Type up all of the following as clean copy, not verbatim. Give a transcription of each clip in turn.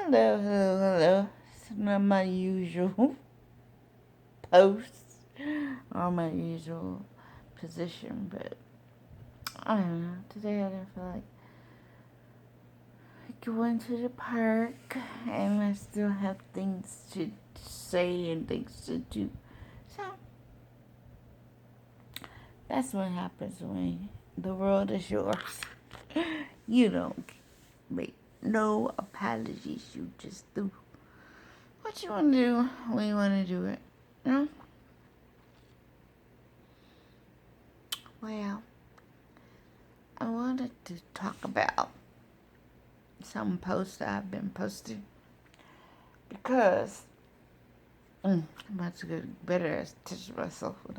Hello. It's not my usual post or my usual position, but I don't know. Today I didn't feel like going to the park, and I still have things to say and things to do. So that's what happens when the world is yours. You don't make no apologies. You just do what you want to do when you want to do it. You know? Well, I wanted to talk about some posts that I've been posting because I'm about to get better at teaching myself what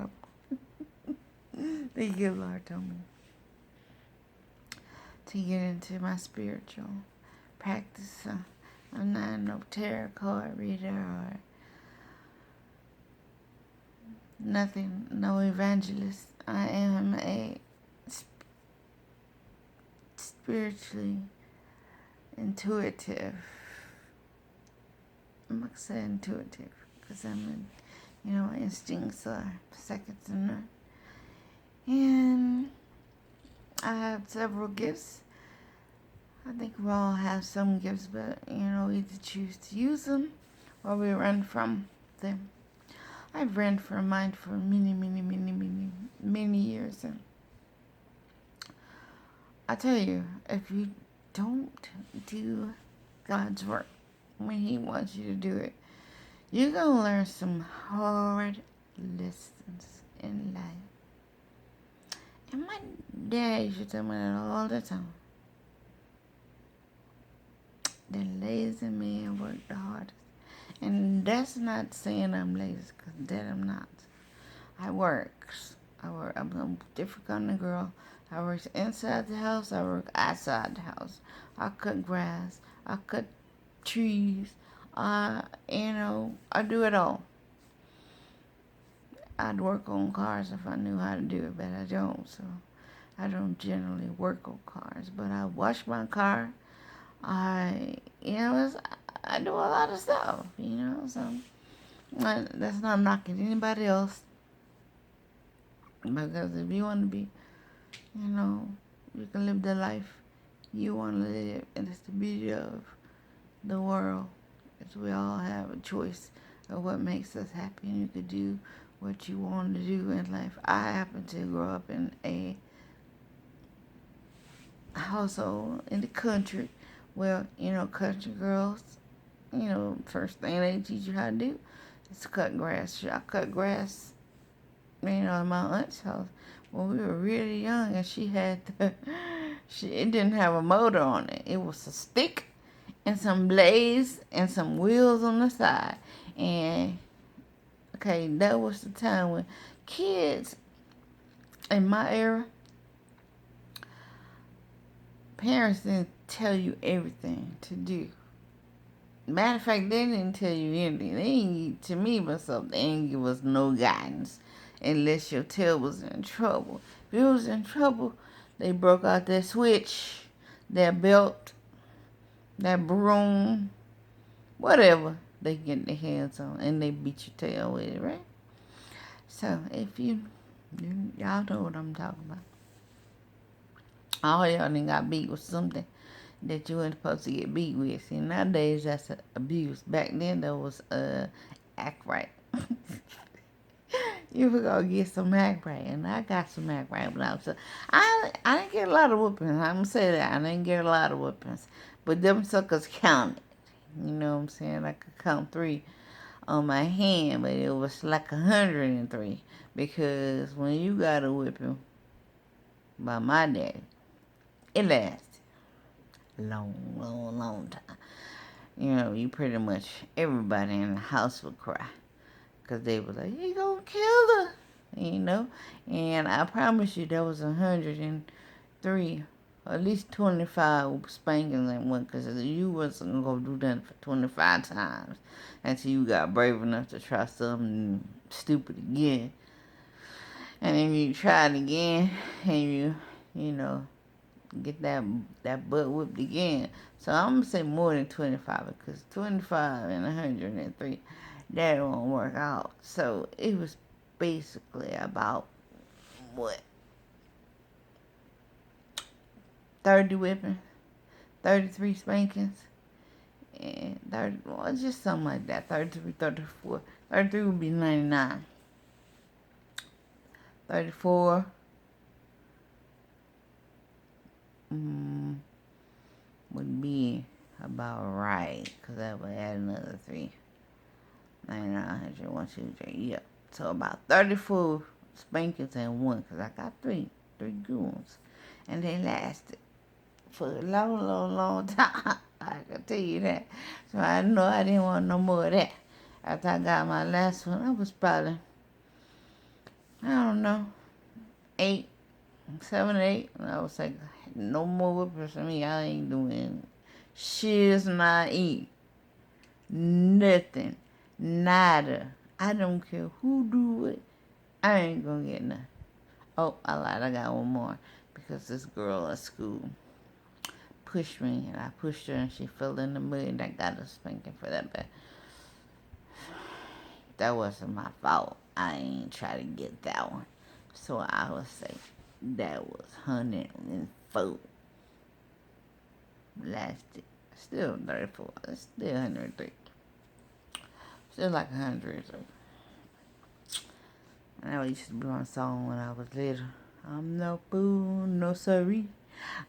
they give Lord told me to get into my spiritual practice. I'm not no tarot card reader or nothing, no evangelist. I am a spiritually intuitive. I'm going to say intuitive because my instincts are second to none. And I have several gifts. I think we all have some gifts, but we either choose to use them or we run from them. I've ran from mine for many years, and I tell you, if you don't do God's work when He wants you to do it, you're gonna learn some hard lessons in life. And my dad used to tell me that all the time. The lazy man work the hardest. And that's not saying I'm lazy, because that I'm not. I work. I'm a different kind of girl. I work inside the house. I work outside the house. I cut grass. I cut trees. I do it all. I'd work on cars if I knew how to do it, but I don't. So I don't generally work on cars. But I wash my car. I do a lot of stuff, so that's not knocking anybody else, because if you want to be, you can live the life you want to live, and it's the beauty of the world, is we all have a choice of what makes us happy, and you could do what you want to do in life. I happen to grow up in a household in the country. Well, country girls, first thing they teach you how to do is cut grass. I cut grass, in my aunt's house when we were really young, and it didn't have a motor on it. It was a stick and some blades and some wheels on the side. And, okay, that was the time when kids in my era, parents didn't tell you everything to do. Matter of fact, they didn't tell you anything. They didn't give us no guidance unless your tail was in trouble. If it was in trouble, they broke out that switch, that belt, that broom, whatever they get their hands on, and they beat your tail with it, right? So if y'all know what I'm talking about. All y'all done got beat with something that you weren't supposed to get beat with. See, nowadays that's abuse. Back then that was act right. You were gonna get some act right, and I got some act right when I was. I didn't get a lot of whoopings. I'm gonna say that I didn't get a lot of whoopings, but them suckers counted. You know what I'm saying? I could count 3 on my hand, but it was like 103, because when you got a whipping by my daddy, it lasted long time. You pretty much, everybody in the house would cry, because they were like, "You gonna kill her," And I promise you, there was 103, at least 25 spankings in one, because you wasn't gonna do that for 25 times until you got brave enough to try something stupid again. And then you try it again, and you get that butt whipped again. So I'm gonna say more than 25 because 25 and 103 that won't work out. So it was basically about what 30 whippings, 33 spankings, and 30, well, just something like that. 33, 34, 33 would be 99. 34 would be about right, because I would add another 3. 99, 100, 1, 2, 3, yep. So about 34 spankings and 1, because I got 3 good ones. And they lasted for a long time. I can tell you that. So I know I didn't want no more of that. After I got my last one, I was probably, I don't know, 8, 7, 8. And I was like, no more whippers for me. I ain't doing shit's not eat. Nothing. Nada. I don't care who do it. I ain't gonna get nothing. Oh, I lied. I got one more. Because this girl at school pushed me, and I pushed her, and she fell in the mud, and I got her spanking for that. But that wasn't my fault. I ain't try to get that one. So I would say that was 104. Lasted. Still 34. It's still 103. Still like 100. And I used to be on a song when I was little. I'm no fool, no sorry.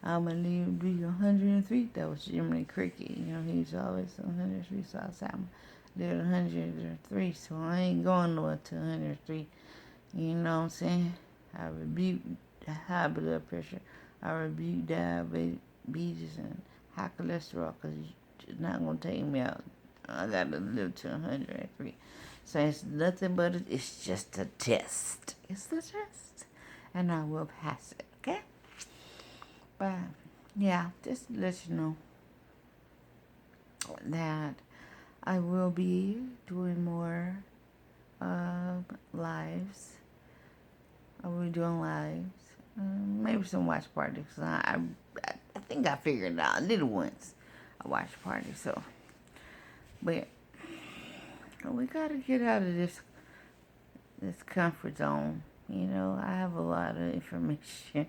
I'ma live to be 103. That was Jiminy Cricket. You know, he's always 103. So I said, I'm live 103. So I ain't going nowhere to 103. You know what I'm saying? I rebuke high blood pressure. I rebuke diabetes and high cholesterol, because it's not going to take me out. I got to live to 103. So it's nothing but it's just a test. It's a test. And I will pass it, okay? But, yeah, just to let you know that I will be doing more lives. I will be doing lives. Maybe some watch parties. I think I figured it out. Little ones. A watch party, so. But we got to get out of this comfort zone. You know, I have a lot of information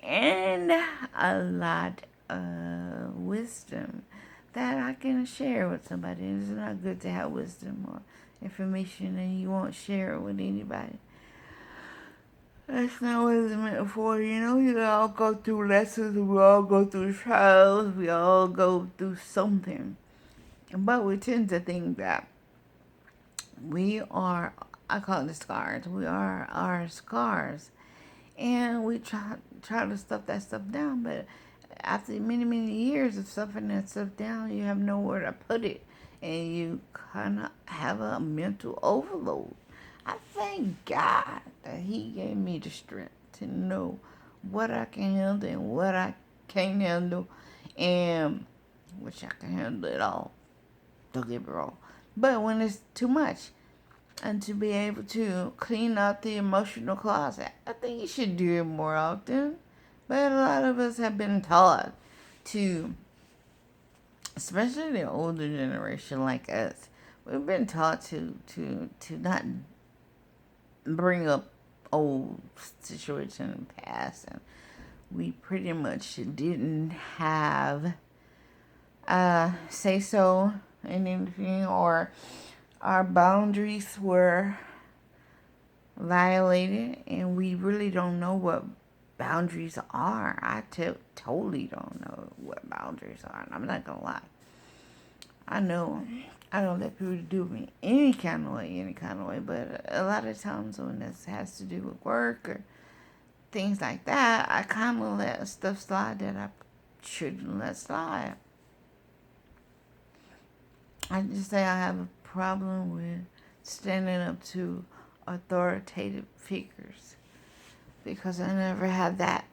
and a lot of wisdom that I can share with somebody. It's not good to have wisdom or information and you won't share it with anybody. That's not what it's meant for, you know. You all go through lessons, we all go through trials, we all go through something. But we tend to think that we are, I call it the scars, we are our scars. And we try to stuff that stuff down, but after many years of stuffing that stuff down, you have nowhere to put it. And you kind of have a mental overload. I thank God that He gave me the strength to know what I can handle and what I can't handle, and which I can handle it all. Don't get me wrong. But when it's too much, and to be able to clean out the emotional closet, I think you should do it more often. But a lot of us have been taught to, especially the older generation like us, we've been taught to not bring up old situations in the past, and we pretty much didn't have say so in anything, or our boundaries were violated, and we really don't know what boundaries are. I totally don't know what boundaries are, and I'm not gonna lie. I know I don't let people do me any kind of way, but a lot of times when this has to do with work or things like that, I kind of let stuff slide that I shouldn't let slide. I just say I have a problem with standing up to authoritative figures, because I never had that,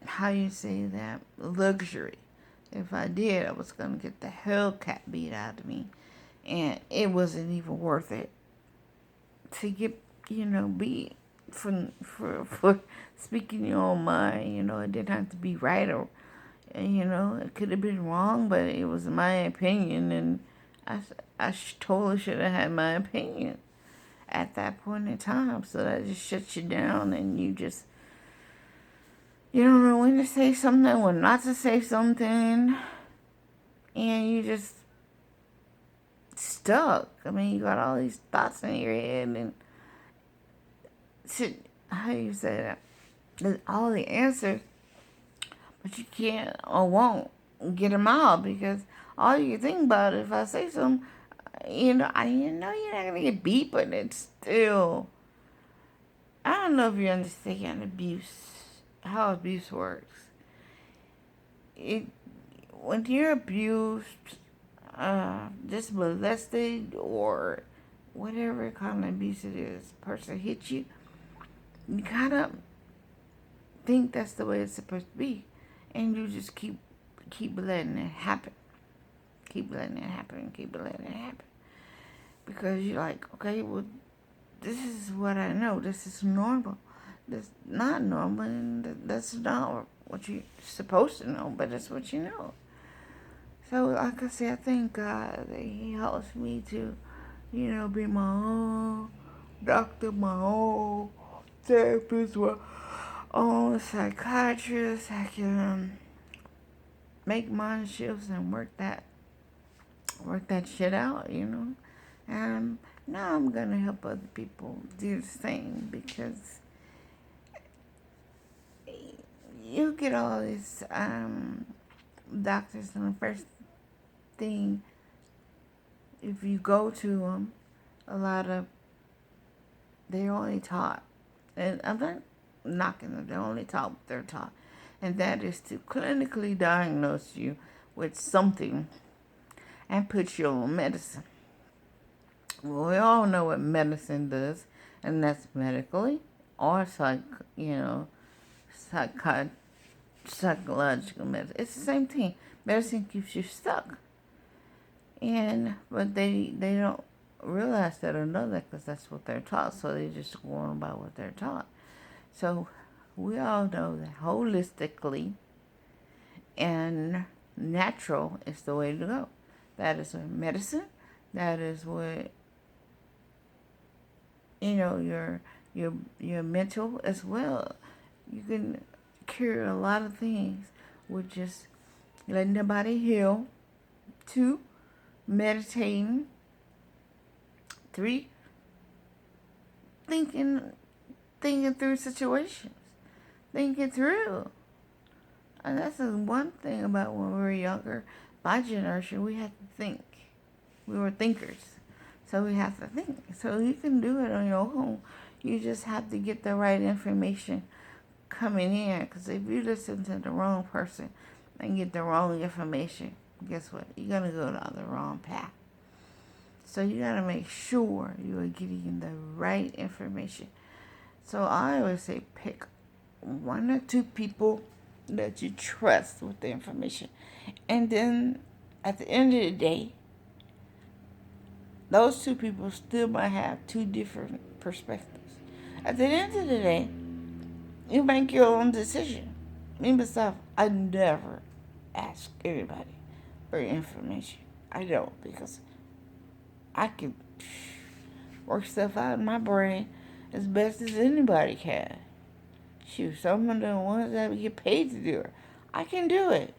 how you say that, luxury. If I did, I was going to get the hellcat beat out of me, and it wasn't even worth it to get, beat. for speaking your own mind. It didn't have to be right, or it could have been wrong, but it was my opinion, and I totally should have had my opinion at that point in time. So that just shuts you down, and you don't know when to say something, when not to say something, and you just stuck. I mean, you got all these thoughts in your head, and how do you say that? There's all the answers, but you can't or won't get them out, because all you think about is, if I say something, you're not gonna get beat, but it's still. I don't know if you understand how abuse works. When you're abused, just molested, or whatever kind of abuse it is, person hits you, you kind of think that's the way it's supposed to be, and you just keep letting it happen, keep letting it happen, because you're like, okay, well, this is what I know, this is normal, that's not normal, and that's not what you're supposed to know, but that's what you know. So, like I said, I thank God that He helps me to, be my own doctor, my own therapist, my own psychiatrist. I can make mind shifts and work that shit out, And now I'm gonna help other people do the same, because you get all these doctors, and the first thing, if you go to them, a lot of, they're only taught, and I'm not knocking them, they're only taught what they're taught, and that is to clinically diagnose you with something and put you on medicine. Well, we all know what medicine does, and that's medically or psychological medicine. It's the same thing. Medicine keeps you stuck, but they don't realize that or know that, because that's what they're taught. So they just go on about what they're taught. So we all know that holistically and natural is the way to go. That is what medicine. That is what your mental as well. You can cure a lot of things with just letting the body heal. 2, meditating. 3, thinking through situations. Thinking through. And that's the one thing about when we were younger. My generation, we had to think. We were thinkers. So we have to think. So you can do it on your own. You just have to get the right information coming in. Because if you listen to the wrong person and get the wrong information, guess what? You're going to go down the wrong path. So you got to make sure you are getting the right information. So I always say pick 1 or 2 people that you trust with the information. And then at the end of the day, those 2 people still might have 2 different perspectives. At the end of the day, you make your own decision. Me myself, I never ask anybody for information. I don't, because I can work stuff out in my brain as best as anybody can. Shoot, some of the ones that get paid to do it, I can do it.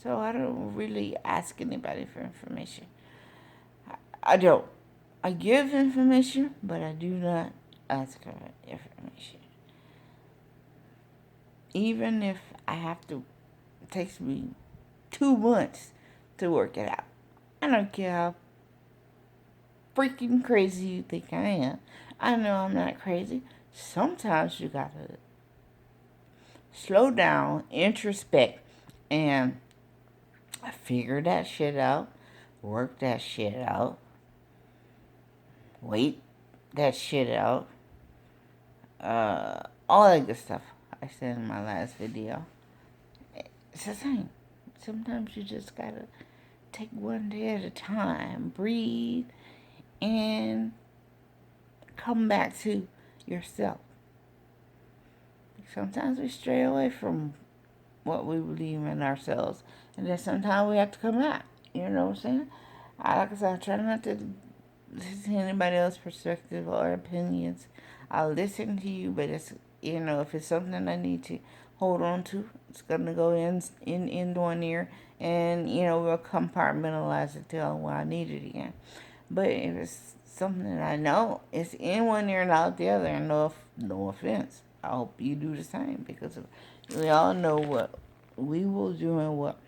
So I don't really ask anybody for information. I don't. I give information, but I do not ask for information. Even if I have to, it takes me 2 months to work it out. I don't care how freaking crazy you think I am. I know I'm not crazy. Sometimes you gotta slow down, introspect, and figure that shit out, work that shit out, wait that shit out, all that good stuff I said in my last video. It's the same. Sometimes you just gotta take one day at a time, breathe, and come back to yourself. Sometimes we stray away from what we believe in ourselves. And then sometimes we have to come out. You know what I'm saying? Like I said, I try not to listen to anybody else's perspective or opinions. I'll listen to you, but it's, if it's something I need to hold on to, it's gonna go in one ear, and we'll compartmentalize it till when I need it again. But if it's something that I know, it's in one ear and out the other, and no offense, I hope you do the same, because we all know what we will do and what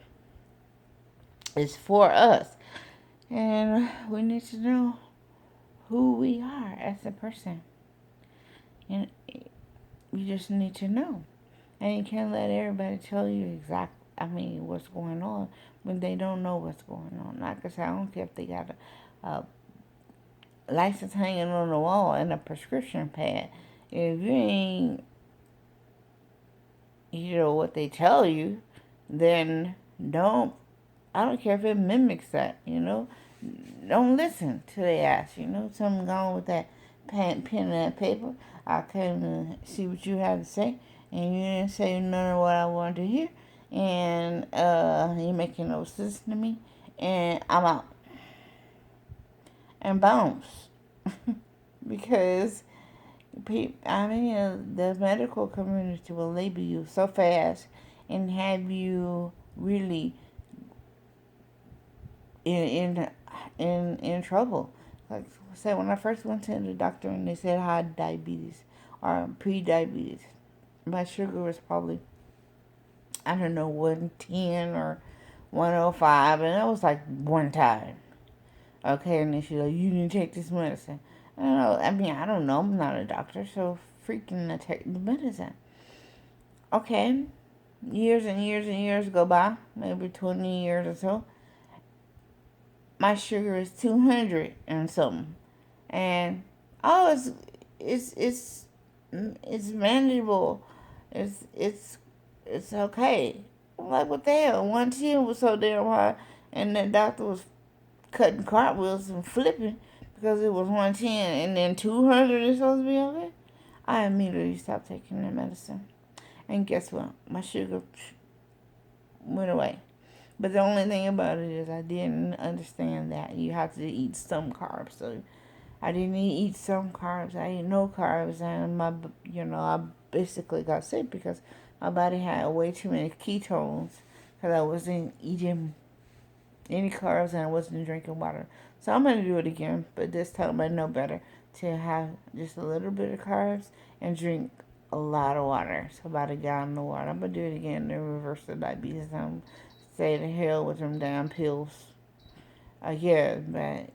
is for us, and we need to know who we are as a person, and you just need to know. And you can't let everybody tell you what's going on when they don't know what's going on. Like I said, I don't care if they got a license hanging on the wall and a prescription pad. If you ain't, what they tell you, then I don't care if it mimics that, Don't listen to their ass, Something gone with that pen and that paper. I came to see what you had to say, and you didn't say none of what I wanted to hear, and you're making no sense to me, and I'm out. And bounce. Because the medical community will label you so fast and have you really in trouble. Like I said, when I first went to the doctor and they said I had diabetes or pre-diabetes, my sugar was probably, I don't know, 110 or 105, and that was like one time. Okay, and then she's like, you didn't take this medicine. I don't know. I'm not a doctor, so freaking I take the medicine. Okay, years and years and years go by, maybe 20 years or so. My sugar is 200 and something, and it's manageable. It's okay. I'm like, what the hell? 110 was so damn high, and the doctor was cutting cartwheels and flipping because it was 110, and then 200 is supposed to be okay. I immediately stopped taking the medicine. And guess what? My sugar went away. But the only thing about it is I didn't understand that you have to eat some carbs. So I didn't eat some carbs. I ate no carbs, and I basically got sick because my body had way too many ketones because I wasn't eating any carbs and I wasn't drinking water. So I'm going to do it again, but this time I know better to have just a little bit of carbs and drink a lot of water. So about a gallon of water. I'm going to do it again to reverse the diabetes. I'm say to hell with them damn pills. Yeah, but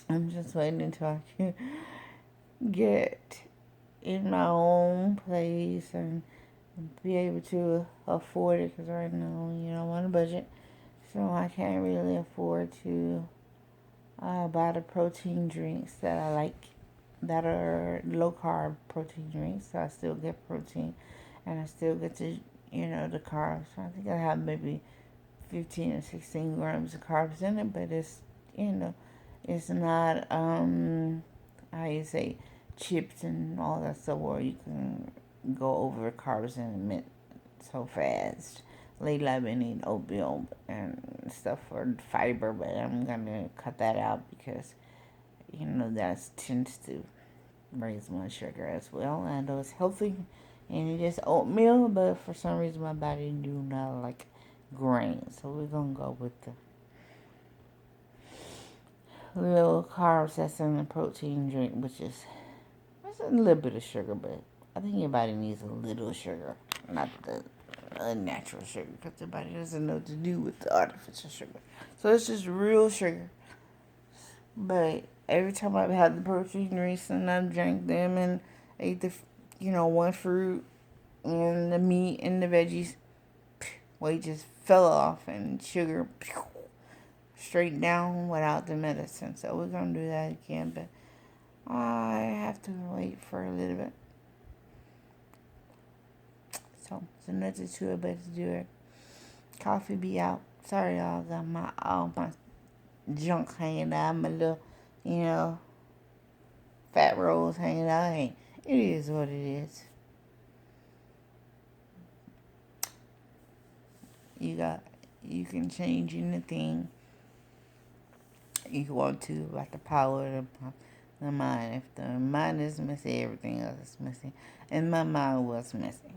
I'm just waiting until I can get in my own place and be able to afford it, because right now, I'm on a budget. So I can't really afford to buy the protein drinks that I like, that are low carb protein drinks. So I still get protein, and I still get the carbs. So I think I have maybe 15 or 16 grams of carbs in it, but it's not how you say, chips and all that stuff where you can go over carbs in a minute so fast. Lately I've been eating oatmeal and stuff for fiber, but I'm gonna cut that out because that tends to raise my sugar as well. I know it's healthy and it is oatmeal, but for some reason my body do not like grains, so we're gonna go with the little carbs that's in the protein drink, which is a little bit of sugar, but I think your body needs a little sugar, not the unnatural sugar, because the body doesn't know what to do with the artificial sugar. So it's just real sugar. But every time I've had the protein drinks and I've drank them and ate the, one fruit and the meat and the veggies, weight just fell off and sugar straight down without the medicine. So we're going to do that again, but I have to wait for a little bit. So it's another two I better do it. Coffee be out. Sorry, y'all. Got all my junk hanging out. My little, fat rolls hanging out. Hey, it is what it is. You got, you can change anything you want to about the power of the mind. If the mind is messy, everything else is messy. And my mind was messy.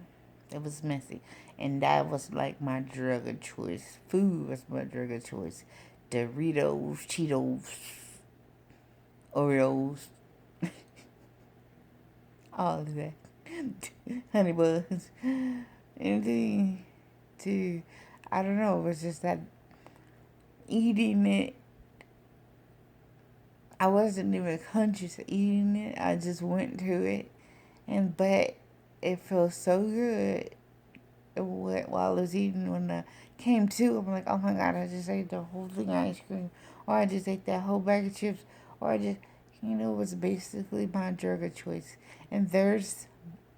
It was messy. And that was like my drug of choice. Food was my drug of choice. Doritos, Cheetos, Oreos, all of that. Honey buns. Anything to, I don't know, it was just that eating it, I wasn't even conscious of eating it. I just went to it. But it feels so good while I was eating. When I came to, I'm like, oh my God, I just ate the whole thing of ice cream. Or I just ate that whole bag of chips. Or I just, it was basically my drug of choice. And there's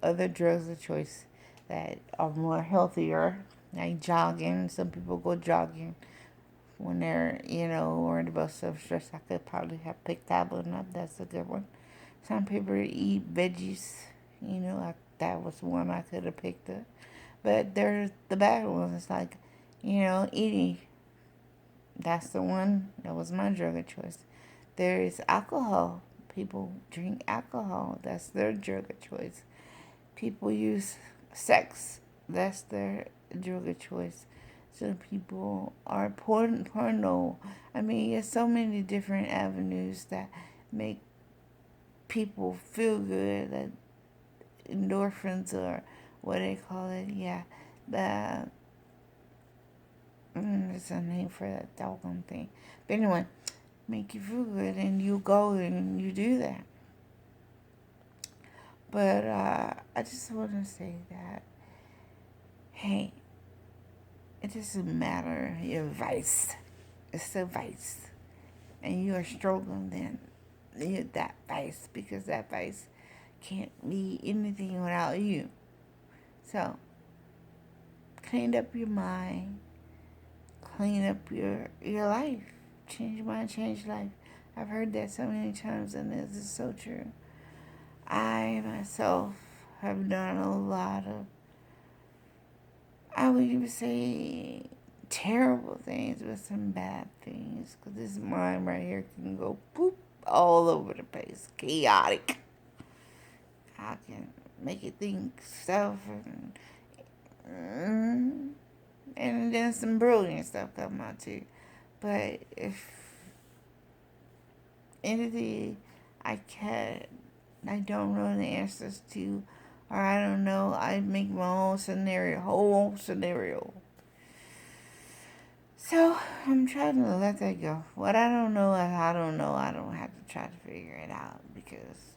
other drugs of choice that are more healthier, like jogging. Some people go jogging when they're, worried about self-stress. I could probably have picked that one up. That's a good one. Some people eat veggies. That was one I could have picked up. But there's the bad ones, like, eating. That's the one that was my drug of choice. There is alcohol. People drink alcohol. That's their drug of choice. People use sex. That's their drug of choice. Some people are porno. I mean, there's so many different avenues that make people feel good. That endorphins, or what they call it. Yeah, the there's a name for that doggone thing. But anyway, make you feel good, and you go and you do that. But I just want to say that, hey, it doesn't matter your vice. It's a vice. And you are struggling, then you that vice, because that vice can't be anything without you. So, clean up your mind, clean up your life. Change your mind, change life. I've heard that so many times, and this is so true. I myself have done a lot of, I would even say, terrible things, but some bad things. Because this mind right here can go poop all over the place. Chaotic. I can make it think stuff, and then some brilliant stuff come out too. But if anything I don't know the answers to, or I don't know, I make my own whole scenario. So I'm trying to let that go. What I don't know, I don't know. I don't have to try to figure it out, because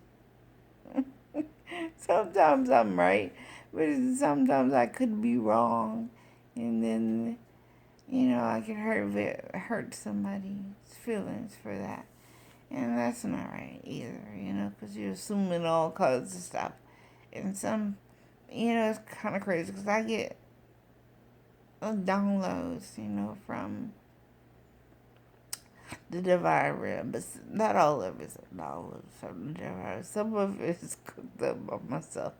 sometimes I'm right, but sometimes I could be wrong, and then I could hurt somebody's feelings for that, and that's not right either. Because you're assuming all kinds of stuff, and some, it's kind of crazy because I get downloads, from the divine realm, but not all of it is downloads from the divine. Some of it is cooked up by myself.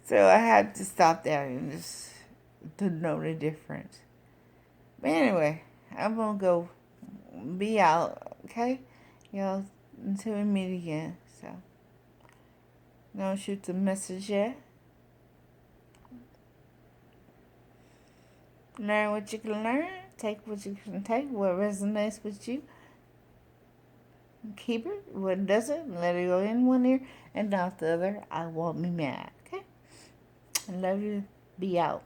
So I had to stop that and just to know the difference. But anyway, I'm gonna go be out, okay? Y'all, until we meet again. So don't shoot the message yet. Learn what you can learn. Take what you can take. What resonates with you. Keep it. What doesn't, let it go in one ear and out the other. I won't be mad. Okay? I love you. Be out.